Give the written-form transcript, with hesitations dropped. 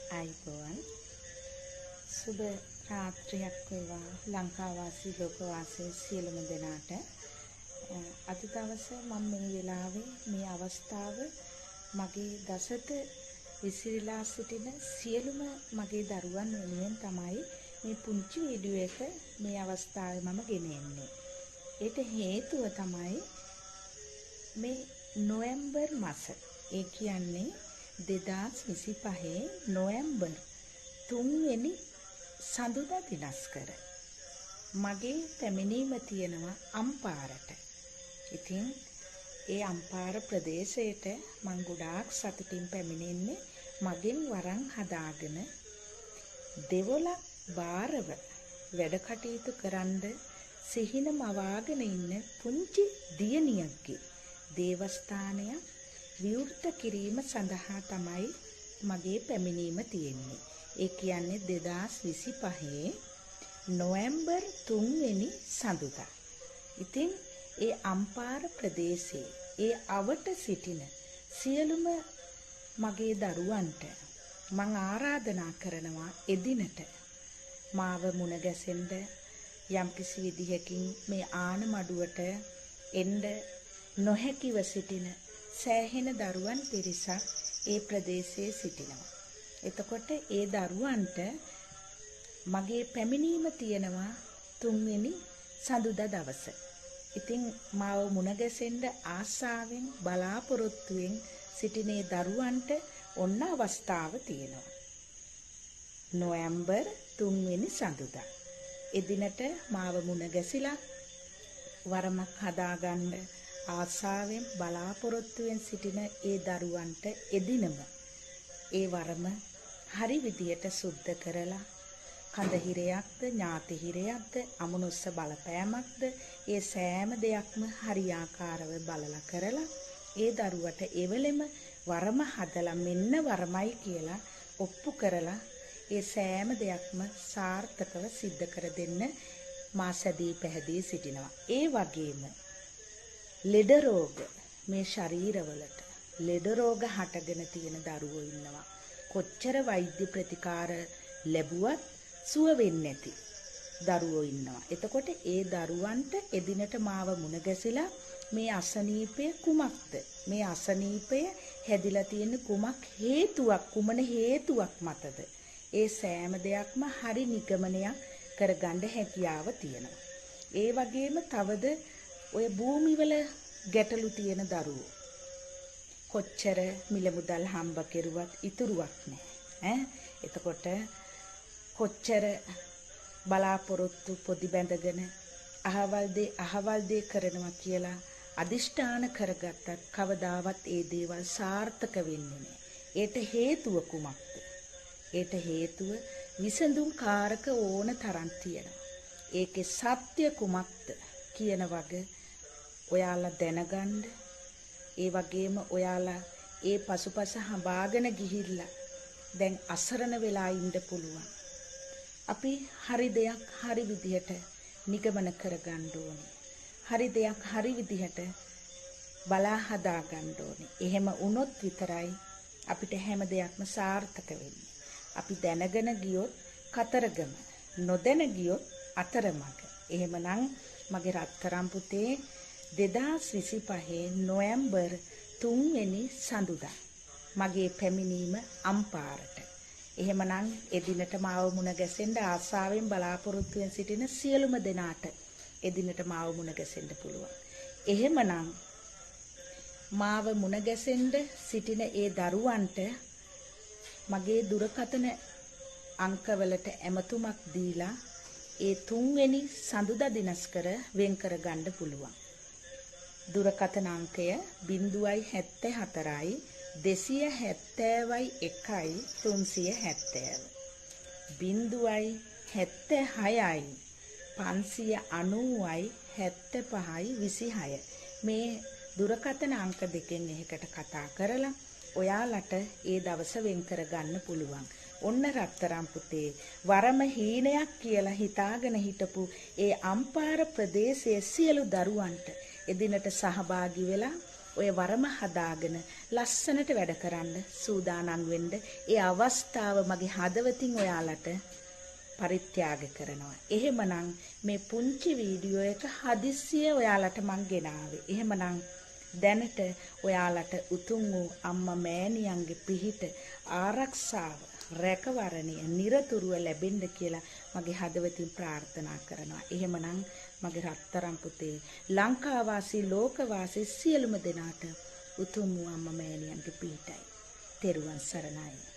අයිබෝවන් සුබ රාත්‍රියක් වේවා ලංකාවාසී ලෝකවාසී සියලුම දෙනාට අද දවසේ මම මේ වෙලාවේ මේ අවස්ථාව මගේ දසත විසිරීලා සිටින සියලුම මගේ දරුවන් වෙනුවෙන් තමයි මේ පුංචි වීඩියෝ එක මේ අවස්ථාවේ මම ගෙනෙන්නේ. ඒට හේතුව තමයි මේ නොවැම්බර් මාස. ඒ කියන්නේ 2025 නොවැම්බර් 3 වෙනි සඳුදා දිනස්කර මගේ පැමිණීම තියෙනවා අම්පාරට. ඉතින් ඒ අම්පාර ප්‍රදේශයට මම ගොඩාක් සතුටින් පැමිණෙන්නේ මගෙන් වරන් හදාගෙන දෙවොලක් බාරව වැඩ කටයුතු කරන්න සිහින මවාගෙන ඉන්න පුංචි දියණියක්ගේ දේවස්ථානයක් විවෘත කිරීම සඳහා තමයි මගේ පැමිණීම තියෙන්නේ. ඒ කියන්නේ 2025 නොවැම්බර් 3 වෙනි සඳුදා. ඉතින් ඒ අම්පාර ප්‍රදේශයේ ඒ අවට සිටින සියලුම මගේ දරුවන්ට මම ආරාධනා කරනවා එදිනට මාව මුණ ගැසෙන්න යම්කිසි විදිහකින් මේ ආනමඩුවට එන්න නොහැකිව සිටින සෑහෙන දරුවන් පිරිසක් ඒ ප්‍රදේශයේ සිටිනවා. එතකොට ඒ දරුවන්ට මගේ පැමිණීම තියෙනවා 3 වෙනි සඳුදා දවස. ඉතින් මාව මුණ ගැසෙන්න ආසාවෙන් බලාපොරොත්තුවෙන් සිටින ඒ දරුවන්ට ඔන්න අවස්ථාව තියෙනවා. නොවැම්බර් 3 වෙනි සඳුදා. එදිනට මාව මුණ ගැසිලා වරමක් හදාගන්න ආසාවෙන් බලාපොරොත්තුවෙන් සිටින ඒ දරුවන්ට එදිනම ඒ වරම හරි විදියට සුද්ධ කරලා කඳ හිරයක්ද ඥාති හිරයක්ද අමනුස්ස බලපෑමක්ද ඒ සෑම දෙයක්ම හරියාකාරව බලලා කරලා ඒ දරුවට එවලෙම වරම හදලා මෙන්න වරමයි කියලා ඔප්පු කරලා ඒ සෑම දෙයක්ම සාර්ථකව සිද්ධ කර දෙන්න මා සැදී පැහැදී සිටිනවා. ඒ වගේම ලෙඩ රෝග මේ ශරීරවලට ලෙඩ රෝග හටගෙන තියෙන දරුවෝ ඉන්නවා. කොච්චර වෛද්‍ය ප්‍රතිකාර ලැබුවත් සුව වෙන්නේ නැති දරුවෝ ඉන්නවා. එතකොට ඒ දරුවන්ට එදිනට මාව මුණ ගැසිලා මේ අසනීපය කුමක්ද? මේ අසනීපය හැදිලා තියෙන කුමක් හේතුවක් කුමන හේතුවක් මතද? ඒ සෑම දෙයක්ම හරි නිගමනයක් කරගන්න හැකියාව තියෙනවා. ඒ වගේම තවද ඔය භූමිවල ගැටලු තියෙන දරුවෝ කොච්චර මිල මුදල් හම්බ කෙරුවත් ඉතුරුවක් නැහැ. එතකොට කොච්චර බලාපොරොත්තු පොදි බැඳගෙන අහවල් දේ කරනවා කියලා අදිෂ්ඨාන කරගත්තත් කවදාවත් ඒ දේවල් සාර්ථක වෙන්නේ නැහැ. ඒට හේතුව කුමක්ද? ඒට හේතුව විසඳුම් කාරක ඕන තරම් තියෙනවා. ඒකේ සත්‍ය කුමක්ද කියන වගේ ඔයාලා දැනගන්න. ඒ වගේම ඔයාලා ඒ පසුපස හඹාගෙන ගිහිල්ලා දැන් අසරණ වෙලා ඉන්න පුළුවන්. අපි හරි දෙයක් හරි විදිහට නිගමන කරගන්න ඕනේ. හරි දෙයක් හරි විදිහට බලා හදා ගන්න ඕනේ. එහෙම වුණොත් විතරයි අපිට හැම දෙයක්ම සාර්ථක වෙන්නේ. අපි දැනගෙන ගියොත් කතරගම, නොදැන ගියොත් අතරමඟ. එහෙමනම් මගේ රත්තරන් පුතේ 2025 නොවැම්බර් 3 වෙනි සඳුදා මගේ පැමිණීම අම්පාරට. එහෙමනම් එදිනට මාව මුණ ගැසෙන්න ආසාවෙන් බලාපොරොත්තුවෙන් සිටින සියලුම දෙනාට එදිනට මාව මුණ ගැසෙන්න පුළුවන්. එහෙමනම් මාව මුණ ගැසෙන්න සිටින ඒ දරුවන්ට මගේ දුරකථන අංකවලට ඇමතුමක් දීලා ඒ 3 වෙනි සඳුදා දිනස්කර වෙන් කර ගන්න පුළුවන්. දුරකථන අංකය 074යි 270යි 1යි 370 076යි 590යි 75යි 26 මේ දුරකථන අංක දෙකෙන් එකකට කතා කරලා ඔයාලට ඒ දවස වෙන් කර ගන්න පුළුවන්. ඔන්න රත්තරන් පුතේ වරම හීනයක් කියලා හිතාගෙන හිටපු ඒ අම්පාර ප්‍රදේශයේ සියලු දරුවන්ට එදිනට සහභාගී වෙලා ඔය වරම හදාගෙන ලස්සනට වැඩ කරන්න සූදානම් වෙන්න. ඒ අවස්ථාව මගේ හදවතින් ඔයාලට පරිත්‍යාග කරනවා. එහෙමනම් මේ පුංචි වීඩියෝ එක හදිස්සිය ඔයාලට මං ගෙනාවේ. එහෙමනම් දැනට ඔයාලට උතුම් වූ අම්මා මෑණියන්ගේ පිහිට ආරක්ෂාව රැකවරණය නිරතුරුව ලැබෙන්න කියලා මගේ හදවතින් ප්‍රාර්ථනා කරනවා. එහෙමනම් මගේ රත්තරන් පුතේ ලංකාවාසී ලෝකවාසී සියලුම දෙනාට උතුම් වූ අම්මා මෑණියන්ගේ පිහිටයි. තෙරුවන් සරණයි.